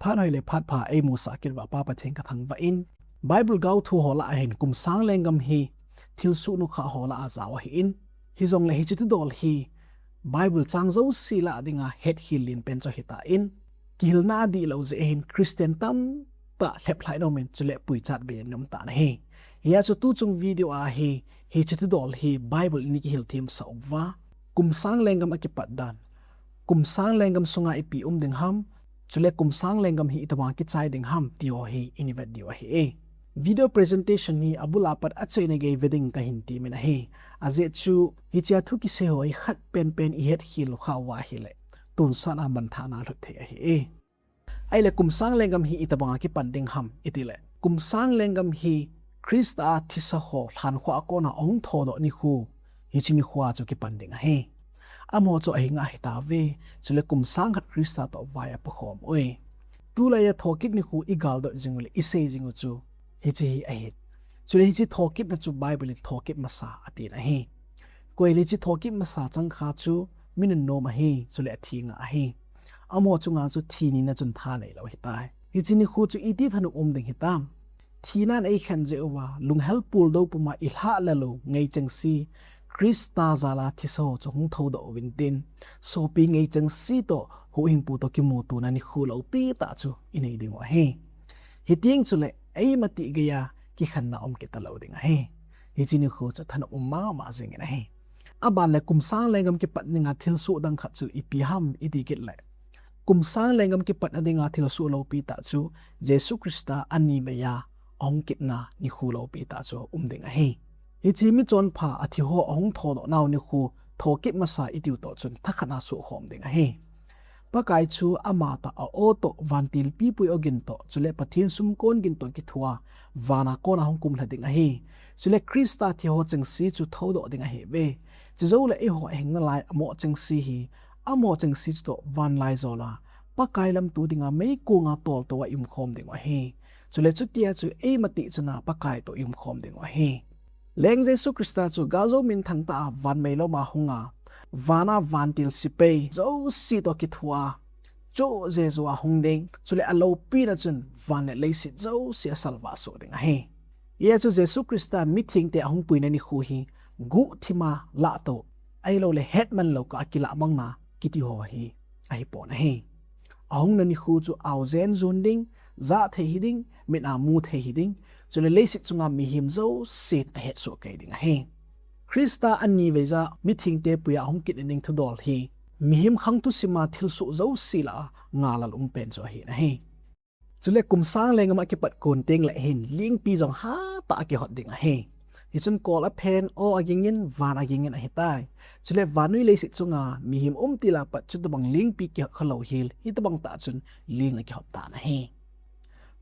phan hoi le phat pha ei mu sa kir wa pa pa theng ka thang va in Bible gau thu hola hen kum sang lengam hi thil su nu kha hola a zawa hi in hi zong le hi chitu dol hi Bible chang zo sila adinga het hi lin pen cho hita in kilna di lo ze hen Christian tam ta lep lai no men chule pui chat be nom ta na he ya chu tu chung video a hi chitu dol hi Bible ni ki hil thim sa wa kum sang lengam a ki pat dan kum sang lengam sunga ipi ding ham chule kum sang lengam hi itawa ki chai ding ham tio hi inivet dio hi e video presentation ni abula pat achoi na ge wedding ka hin ti mena he aze chu hi cha thu ki se hoi khat pen i het hi lo kha wa hi le tun sana man thana lu the hi e ai le kum sang lengam hi itawa ki panding ham itile kum sang lengam hi Krista thisa ho than khwa ko na ong tho do ni khu hi chini khwa chu ki panding he amo cho ai nga hi ta ve chule kum sang khat Krista to vaya pa khom oi tu la ya thokit ni khu igal do jingule ise jingu chu hi chi hi ai chule hi chi thokit na chu Bible ni thokit masa atin a hi koi li chi thokit masa chang kha chu min no ma hi chule athi nga hi amo chu nga chu thi ni na chun tha nei lo hi tai hi chi ni khu chu iti thanu ding hi tam thinan ai khan je wa lunghel pul do puma ilha la lo ngei chang si Krista zala thiso chung tho do wintin so pi ngei chang si to hu hing pu to ki mu tu na ni khu lo pi ta chu inei ding wa he hi ting chule ai mati ge ya ki khan na ke ta lo ding he hi chi ni khu cha than ma jing na he aban le kum sang lengam ki pat ninga thil su dang kha chu ipi ham idi kit le kum sang lengam ki pat adinga thil su lo pi ta chu Jesu Krista ani me ya ong kit na ni khu lo pi ta chu ding he hi chi mi chon pha athi ho ong tho do naw ni khu thokit masa itiu to chun thakhana su khom ding he pakai chu ama ta a o to vantil pi pui ogin to chule pathin sum kon gin to ki thua wana kon hong kum hlading a he chule Krista thi ho chang si chu tho do ding a he be chu zo le e ho heng na lai amo chang si hi amo chang si to van lai zola pakai lam tu dinga mei ko nga tol to wa im khom ding wa he chule chu tia chu e mati chana pakai to im khom ding wa he leng Jesu Krista chu gazo min thang ta van mei lo ma hunga vana vantil sipe zo si to ki thua cho Jesu a hung ding chule alo pi na chun van le si zo si salva so ding he ye chu Jesu Krista meeting te hung pui na ni khu hi gu thima la to ai lo le headman lo ka akila mang na kiti ho hi ai po na he ahung na ni khu chu au zen zun ding za the hi ding mit a mu the hi ding chule le si chunga mi him zo sit a het so kai ding he Krista ani veza meeting te puya hong kit ning thudol hi mihim khang tu sima thil su zo sila ngala pen cho hi na he chule kum sang lengama ki pat kon teng la hin ling pi jong ha ta ki hot ding a he hi chun call a pen o agingin van agingin a hitai chule vanui le si chunga mihim tila pat chu bang ling pi ki khalo hil hi to bang ta chun ling a ki hot ta na he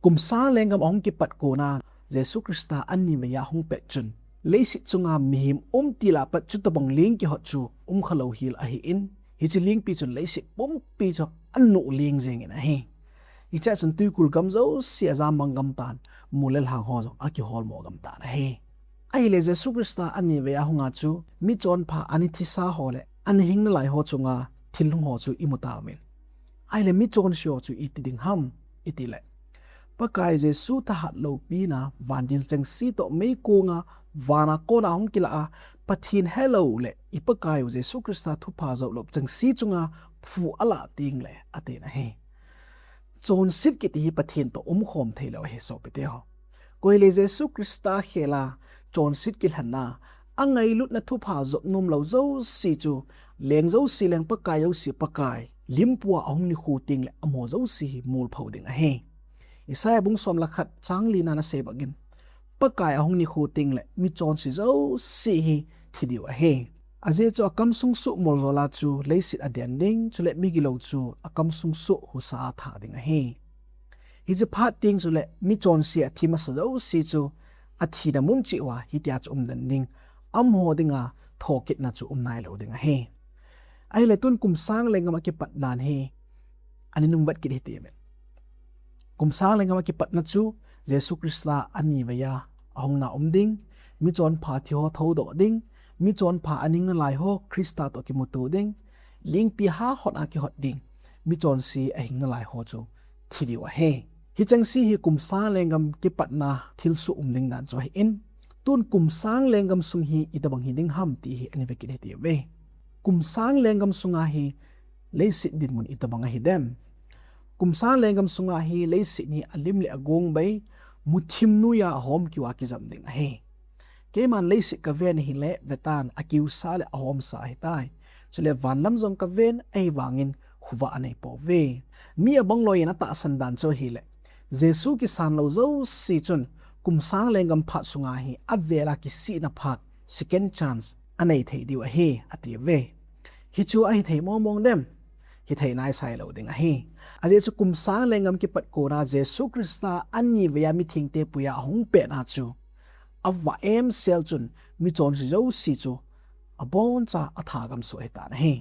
kum sang lengam ong ki pat ko na Jesu Krista ani me ya hong pet chun leisi chunga mihim tila pat chu tabang ling ki hot chu khalo hil a hi in hi chi ling pi chun leisi pi cho anu ling jeng in a hi i cha chun tu kul gam zo sia jam mangam tan mulel hang ho zo a ki hol mo gam tan a hi ai le Jesu Krista ani ve a hunga chu mi chon pha ani thi sa ho le an hing na lai ho chunga thilung ho chu imuta min ai le mi chon sho chu i ti ding ham iti le pakai Jesu ta hat lo pi na vandil chang si to mei ko nga vana ko na hong kila a pathin hello le ipakai Jesu Krista thu pha zo lop chang si chunga phu ala ting le ate na he chon sip ki ti pathin to khom thelo he so pe te ho koi le Jesu Krista khela chon sit ki hlanna angai lut na thu pha zo num lo zo si chu leng zo si leng pakai yo si pakai limpua ong ni khu ting le amo zo si mul phau ding a he isai bung som la khat changli na na se bagin pakai ahong ni khu ting le mi chon si zo si hi thidiwa he aje cho akam sung su mol zola chu leisit adian ding chule mi gilo chu akam sung su hu sa tha ding he hi je phat ting chule mi chon si athi ma zo si chu athi da mum chi wa hi tia chu dan ding am ho dinga thokit na chu nai lo ding he ai le tun kum sang le ngama ki pat nan he ani num wat ki hi te me kum sang le ngama ki pat na chu Jesu Krista ani vaya ahong na ding mi chon pha thi ho tho do ding mi chon pha aning na lai ho Krista to ki mutu ding ling pi ha hot a ki hot ding mi chon si a hing na lai ho chu thi diwa he hi chang si hi kum sang lengam ki patna thil su ding dan cho hi in tun kum sang lengam sung hi itabang hi ding ham ti hi ani vekit he ti ve kum sang lengam sunga hi leisit din mun itabanga hi dem kum sang lengam sunga hi leisit ni alim le agong bai muthim nu ya hom ki wa ki jam ding he ke man leisit ka ven hi le vetan akiu sa le ahom sa hi tai chule van lam jong ka ven ai wangin khuwa anei po ve mi abang loi na ta san dan cho hi le jesu ki san lo zo si chun kum sang lengam pha sunga hi avela ki si na phat second chance anei thei diwa he ati ve hi chu ai thei mong dem hi thei nai sai lo ding a hi a jesu kum sang lengam ki pat ko ra jesu krista anni ve ya mi thing te puya hung pe na chu awa em sel chun mi chon si zo si chu abon cha atha gam so heta na he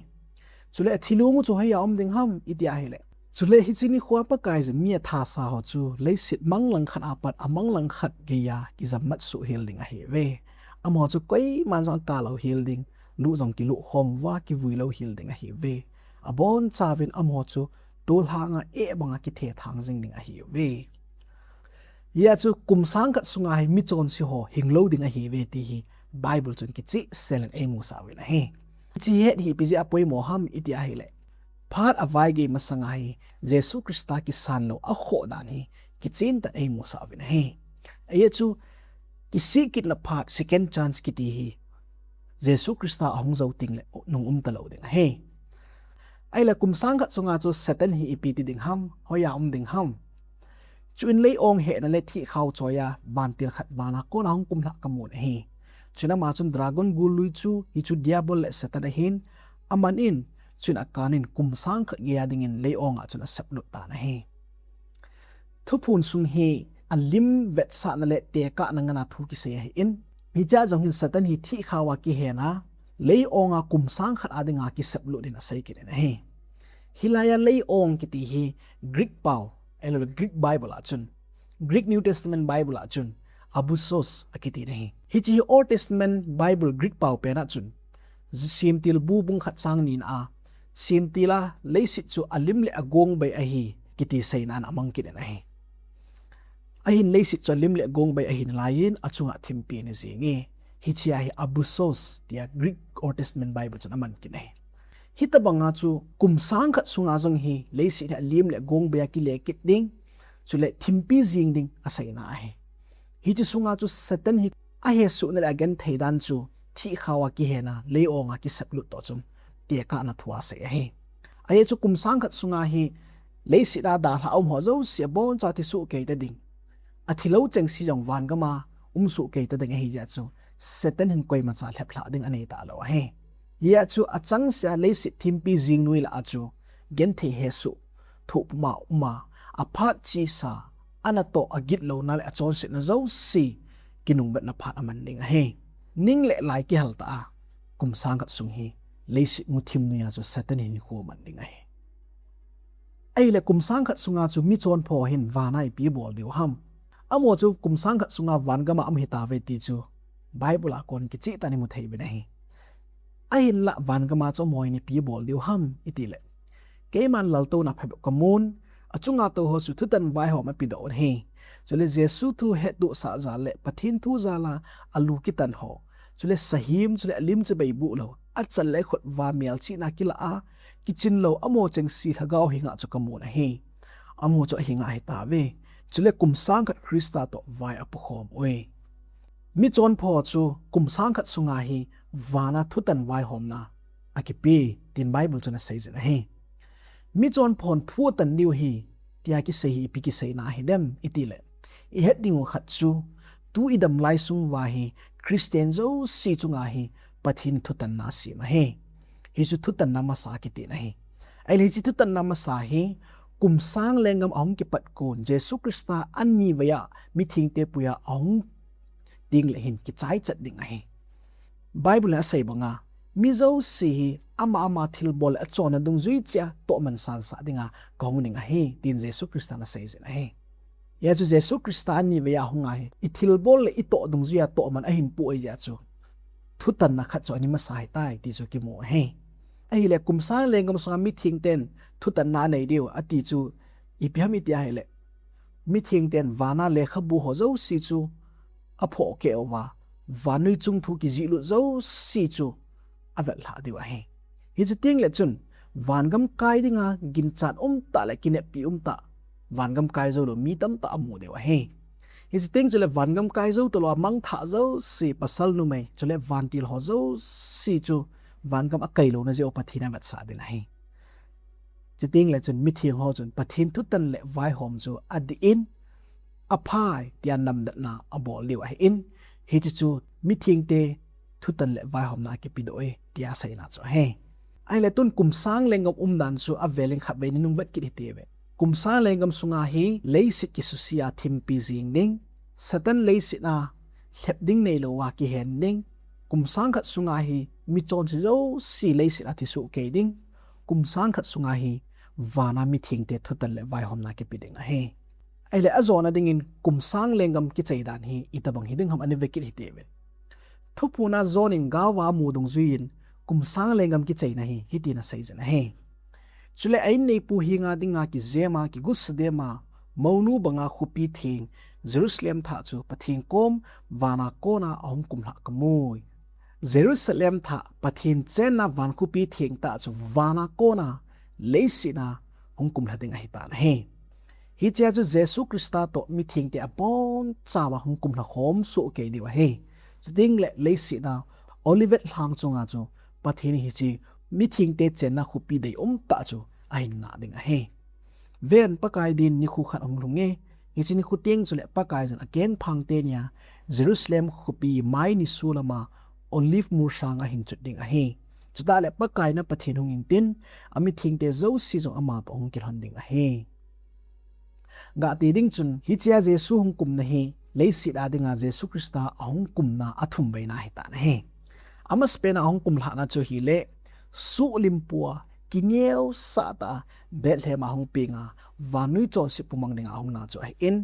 chule thilu mu chu hay om ding ham itia hi le chule hi chini khwa pa kai je mi tha sa ho chu leisit manglang khat apat amang lang khat ge ya ki zamat su hil ding a he ve amo chu koi man jong ka lo hil ding lu jong ki lu khom wa ki vui lo hil ding a hi ve abon cha vin amo chu tul hanga e banga ki the thang jing ding a hi ve ya chu kum sang khat sunga hi mi chon si ho hinglo ding a hi ve ti hi bible chun ki chi selen e mu sa we na he chi het hi pi ji apoi mo ham itia hi le phat avai ge masanga hi jesu krista ki san lo a kho dan hi ki chin ta e mu sa we na he ye chu ki si kit na phat second chance ki ti hi jesu krista ahung zo ting le nung ta lo ding he ai la kum sang khat sunga chu satan hi ipi ti ding ham hoya ding ham chuin lei ong he na le thi khaw choya ban til khat bana ko na hung kum la kamun he chuna ma chum dragon gului chu hi chu diabol le satan hin aman in chun akanin kum sang khat ge ding in lei ong a chuna saplu ta na he thupun sung he alim vet sa na le te ka na ngana thu ki se hi in hi cha jong hin satan hi thi khawa ki he na lei ong a kum sang khat adinga ki saplu din a sei ki na he hilaya lei ong ki ti hi greek pau elo greek bible a chun greek new testament bible a chun abusos akiti nahi hi chi old testament bible greek pau pe na chun simtil bu bung khat sang nin a simtila leisit chu alim le agong bai a hi kiti sein an amang ki na hi ahin leisit chu alim le agong bai a hin lain achunga thimpi ni zingi hi chi a hi abusos tia greek old testament bible chun aman ki nahi hi ta banga chu kum sang khat sunga jong hi leisit alim le agong bai ki le kit ding chu le thimpi jing ding asai na hi hi chi sunga chu satan hi a he su na again theidan chu thi khawa ki hena leonga ki saplu to chum te ka na thua se he ai chu kum sang khat sunga hi leisida da la om ho zo se bon cha ti su ke ta ding a thilo cheng si jong wan ga ma su ke ta ding hi ja chu satan hin koi ma cha lep la ding anei ta lo he ya chu a chang sia leisit thimpi jing nui la a chu gen the he su thu ma a phat chi sa anato agit lo na le achon sit na zo si kinung bet na phat aman ding he ning le lai ki halta a kum sang khat sung hi leisi muthim nu ya chu satan hin khu man ding he ai le kum sang khat sunga chu mi chon pho hin wanai pi bol diu ham amo chu kum sang khat sunga wan ga ma am hi ta ve ti chu bible a kon ki chi tani mu thei be na hi ai la wan ga ma chu moi ni pi bol diu ham itile ke man lal to na phe kamun achunga to ho su thutan vai ho ma pi do he chule jesu thu he du sa za le pathin thu za la alu ki tan ho chule sahim chule alim che bei bu lo a chal le khot wa mial chi na kila a kitchen lo amo cheng si thagao hinga chu kamu na he amo chu hinga he ta ve chule kum sang khat krista to vai apu khom oi mi chon pho chu kum sang khat sunga hi wana thutan vai hom na akipi tin bible chuna sei zena he mi chon phon thu tan niu hi tia ki sei pi ki sei na hi dem itile I het ding khat chu tu idam lai sung wa hi christian zo si chunga hi pathin thutan na si ma he hi chu thutan na ma sa ki ti na hi ai le chi thutan na ma sa hi kum sang lengam ong ki pat kon jesu krista anni waya mi thing te puya ong ding le hin ki chai chat ding a hi bible na sei banga mi zo si hi ama thil bol a chona dung zui cha to man san sa dinga kong ning a hi tin jesu krista na sei zin a hi ya chu jesu krista ni we ya hunga hi I thil bol le I to dung zui a to man a hin pu ai ya chu thutan na khat cho ni ma sai tai ti chu ki mo he ai le kum sa lengam sa mi thing ten thutan na nei diu ati chu ipiam itia hele mi thing ten vana le khabu ho zo si chu apho ke wa vanui chung thu ki ji lu zo si chu avel la diwa he hi chi ting le chun vangam kai dinga gin chat ta le kine pi ta vangam kai zo lo mi tam ta amu dewa he hi chi ting chule vangam kai zo to lo mang tha zo si pasal nu mai chule vantil ho zo si chu vangam akai lo na je opathina mat sa din he chi ting le chun mi thing ho chun pathin thu tan le vai hom chu at the in aphai tian nam dat na abol liwa he in hi chu mi thing te thu tan le vai hom na ke pi doi tia sai na chu he ai le tun kum sang lengam dan su aveling khat be nung vet ki te be kum sang lengam sunga hi leisit ki susia thim pi jing ding satan leisit na hlep ding nei lo wa ki hen ding kum sang khat sunga hi mi chon zo si leisit a thi su ke ding kum sang khat sunga hi vana mi thing te thu tan le vai hom na ke pi ding a he ai le azona ding in kum sang lengam ki chei dan hi itabang hiding ham ani vekit hi te be thupuna zoning gawa mudung zuin kum sang lengam ki chei na hi hitina sei jana he chule ai nei pu hi nga dinga ki zema ki gus dema monu banga khupi thing Jerusalem tha chu pathin kom wana kona ahum kumla kamui Jerusalem tha pathin chen na van khupi thing ta chu wana kona leisina hum kumla dinga hi ta na he hi cha chu Jesu Krista to mi thing te apon chawa hum kumla khom so ke diwa he ding le leisina Olivet hang chunga chu pathin hi chi mi thing te chen na khupi dei ta chu ai na ding a he ven pakai din ni khu khat ong lunge hi chi ni khu teng chule pakai jan again phang te nya Jerusalem khupi mai ni sulama olive mu shanga hin chut ding a he chuta le pakai na pathin hung in tin ami thing te zo si zo ama pa hung kil han ding a he ga ti ding chun hi chia Jesu hung kum na he leisi da dinga Jesu Krista ahung kum na athum be na he ta na he ama spena ahung kum la na chu hi le su limpua kineu sata Bethlehem ahung pinga vanui chon si pumang ninga ahung na chu in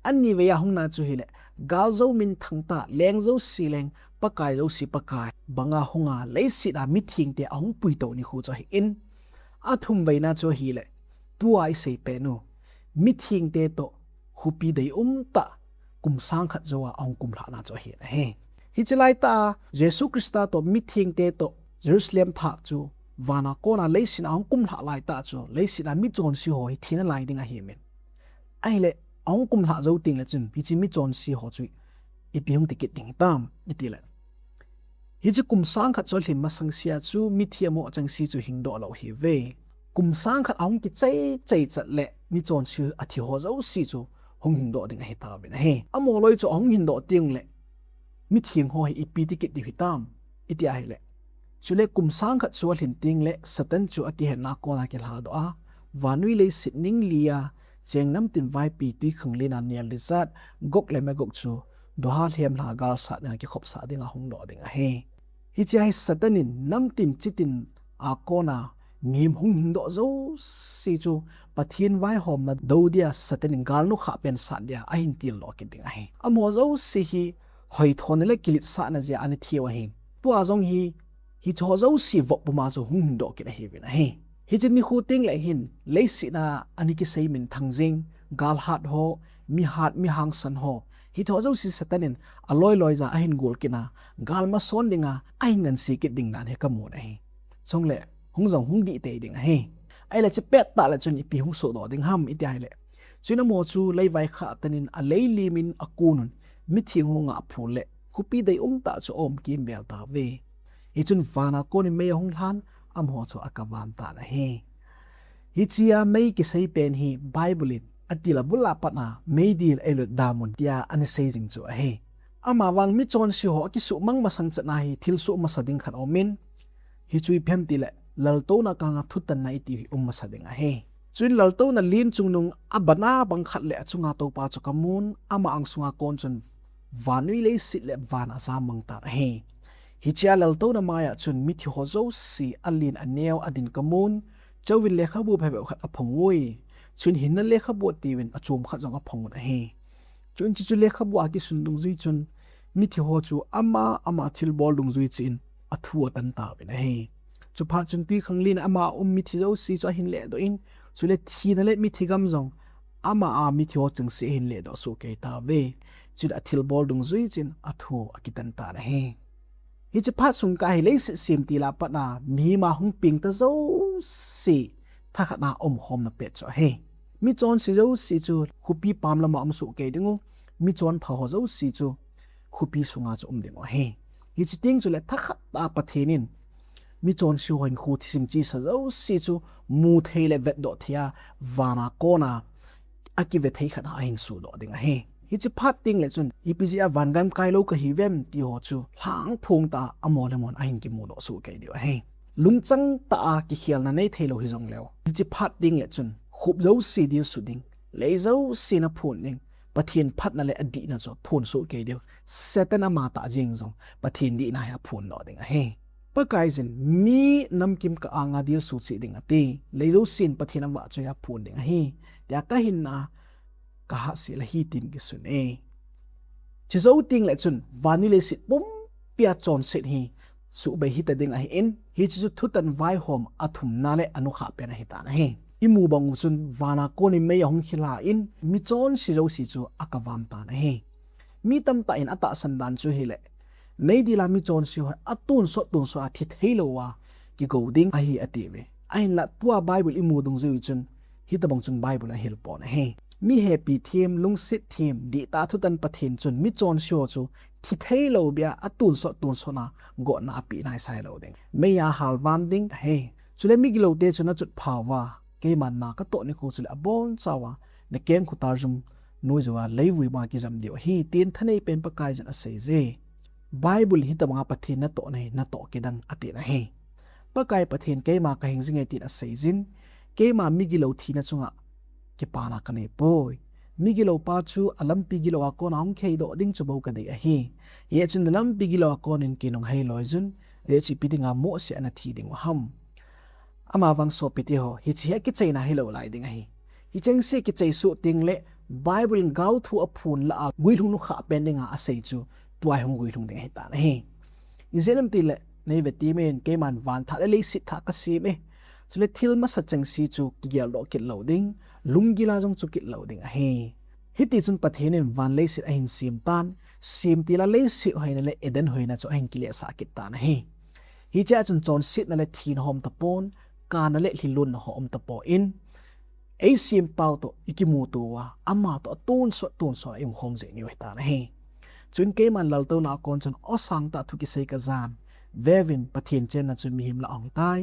anni ve ya hung na chu hi le galzo min thangta lengzo sileng pakai lo si pakai banga hunga leisi da mithing te ahung pui to ni khu chu in athum ve na chu hi le tuai sei pe nu mithing te to khupi dei ta kum sang khat zowa ahung kum la na chu hi he hi chilai ta Jesu Krista to mithing te to Jerusalem tha chu vana kona leisin ahung kum la lai ta chu leisin a mi chon si ho hi thina lai ding a hi men ai le ahung kum la zo ting le chun pi chi mi chon si ho chu i pi hung ticket ding tam i ti le hi chi kum sang khat chol him ma sang sia chu mi thiamo chang si chu hing do lo hi ve kum sang khat ahung ki chei chat le mi chon si a thi ho zo si chu hung hing do ding a hi ta ben he amo loi chu ahung hin do ting le mi thing ho hi pi ticket di hitam i ti ai le chule kum sang khat chu hin ting le satan chu ati he na ko na ke la do a vanui le sitning lia chengnam tin vai pi ti khangli na nial lisat gok le me gok chu do ha hem la gar sa na ki khop sa dinga hung do dinga he hi chai satanin nam tin chitin a kona ngim hung do zo si chu pathin vai hom na do dia satanin gal nu kha pen sa dia a hin til lo ki dinga he amo zo si hi hoi thon le kilit sa na ja ani thiwa he pu a zong hi cho zo si vok puma zo hung do ki na he na he hi chin ni khu ting le hin leisi na ani ki sei min thangjing gal hat ho mi hang san ho hi tho zo si satanin aloi loi za a hin gol kina gal ma son dinga a hin nan si ki ding nan he kamu na he song le hung zong hung di te ding he ai la che pet ta la chun ipi hung so do ding ham i ti ai le chuna mo chu lei vai kha tanin a lei limin akunun mi thing hunga phul le khupi dei ta chu om ki mel ta ve hi chun vana ko ni me hong han am ho chu akawan ta la he hi chia mei ki sei pen hi bible atila bula patna meidil elo damun tia ani seijing chu a he ama wang mi chon si ho ki su mang masang chana hi thil su masading khan omin hi chui phem ti le lalto na ka nga thutan na iti hi masading a he chuin lalto na lin chungnung abana bang khat le chunga to pa chu kamun ama ang sunga kon chun vanui le sit le vana sa mang ta he hi chia lalto na maya chun mi thi ho zo si alin aneu adin kamun chawin le khabu phe khat aphongoi chun hin le khabu tiwin achum kha jong aphong na he chun chi chu le khabu a ki sundung zui chun mi thi ho chu ama thil bol dung zui chin athu tan ta ben he chu pha chun ti khanglin ama mi thi zo si cho hin le do in chu le thi na le mi thigam zong ama a mi thio chung se hin le do su ke ta ve chu da thil bol dung zui chin athu akitan ta na he hi che phat sung ka hi le sim ti la pa na mi ma hung ping ta zo si tha kha na hom na pe cho he mi chon si zo si chu khupi pam la ma su ke dingu mi chon pha ho zo si chu khupi sunga chu ding o he hi chi ting chu le tha kha ta pathenin mi chon si hoin khu thi sim chi sa zo si chu mu thei le vet do thia wana kona akive thei kha na hin su do ding a he hi chi phat ting le chun ipga van gam kai lo ka hi vem ti ho chu hlang phung ta amol amon a hin ki mu do su ke dio he lungchang ta a ki khial na nei thei lo hi jong leo hi chi phat ting le chun khup zo si dir su ding le zo si na phun ning pathin phat na le adi na cho phun su ke dio setan ama ta jing zong pathin di na ya phun no ding a he pa kai jin mi nam kim ka anga dir su chi ding ati le zo sin pathin ama cho ya phun ding a he tia ka hin na ka ha si la hi tin ki sun e chi zo ting le chun vani le sit pum pia chon sit hi su be hi ta ding a hi in hi chu thutan vai hom athum na le anu kha pe na hi ta na he imu bang chun wana ko ni me hong khila in mi chon si zo si chu akavam ta na he mi tam ta in ata san dan chu hi le nei di la mi chon si ho atun so a thi thelo wa ki go ding a hi ati ve ain la tua bible imu dung zu chun hi ta bang chun bible a hil pon he mi happy team lung sit team di ta thu tan pathin chun mi chon sho chu thi thelo bia atun so na go na pi nai sai lo ding me ya hal van ding he chule mi gilo te chuna chut phawa ke man na ka to ni ko chule abon chawa ne keng khu tar jum noi zawa leiwi ma ki jam dio hi tin thanei pen pa kai jan a sei je bible hi ta ma pathin na to nei na to ke dang ati na he pa kai pathin ke ma ka hing jinge tin a sei jin ke ma mi gilo thi na chunga ki pana ka nei poi mi gilo pa chu alam pi gilo a ko nam khei do ding chu bo ka dei a hi ye chin lam pi gilo a ko nin ki nong hei loi jun e chi pi dinga mo se ana thi ding ham ama wang so piti ho hi chi ki chei na hello lai ding a hi cheng se ki chei su ting le bible gau thu a phun la a gui lu nu kha pen dinga a sei chu tuai hong gui lung ding he ta na hi izelem ti le nei ve ti men ke man van tha le sit tha ka si me chule thil ma sa cheng si chu ki gel do ki loading lungila jong chu ki loading a he hi ti chun pathen en van le sit a hin sim tan sim ti la le si hoina le eden hoina chu a hin ki le sa ki ta na he hi cha chon sit na le thin hom ta pon kana le hilun ho om ta po in a sim pau to ikimu to wa ama to tun so im hom je ni ta na he chun ke man lal to na kon chon o sang ta thu ki sei ka zan vevin pathin chen na chu mi him la ong tai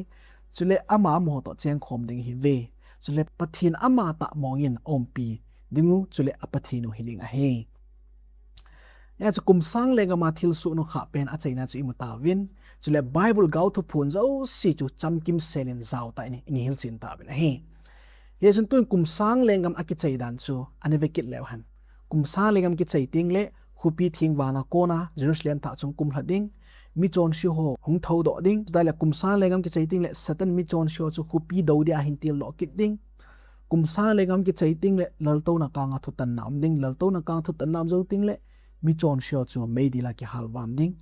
chule ama mo to cheng khom ding hi ve chule pathin ama ta mongin ompi dingu chule apathin no hiling a he ya chu kum sang le ga ma thil su no kha pen a chaina chu imu ta win chule bible gau thu phun zo si chu cham kim selen zau ta ni hil chin ta ben a he ye chun tun kum sang le ngam a ki chei dan chu ane ve kit lew han kum sang le ngam ki chei ting le khupi thing wana kona jerusalem ta chung kum hlading mi chon shi ho hung tho do ding da la kum sang le ngam ki chei ting le satan mi chon shi chu khupi do dia hin til lo kit ding kum sang le ngam ki chei ting le lal to na ka nga thu tan nam ding lal to na ka thu tan nam zo ting le mi chon shi chu me di la ki hal wam ding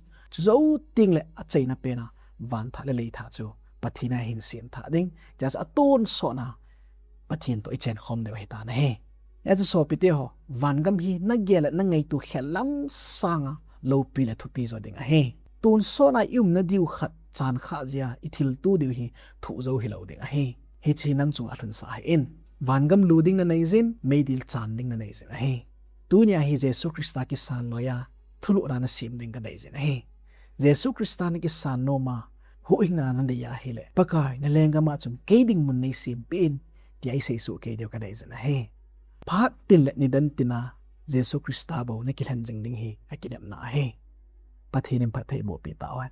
zo ting le a chei na pe na van tha le tha chu pathina hin sin tha ding jas a ton so na pathin to ichen khom de ta na he ya chu so pite ho van gam hi na gel na ngai tu khelam sanga lo pi le thu pi zo ding a he tun so na na diu khat chan kha zia ithil tu diu hi thu zo hi lo ding a he hi chi nang chung a thun sa hai in van gam luding na nei zin me dil chan ding na nei zin a he tunia hi jesu krista ki san loya thulu na sim ding ka dei zin a he jesu krista ni ki san no ma hu ing na nan de ya hi le pakai na lenga ma chum ke ding mun nei sim pin ti ai sei su ke deu ka dei zin a he phat tin le ni dan tina jesu krista bo na ki han jing ding hi akidam na he pathinim phathei bo pi tawan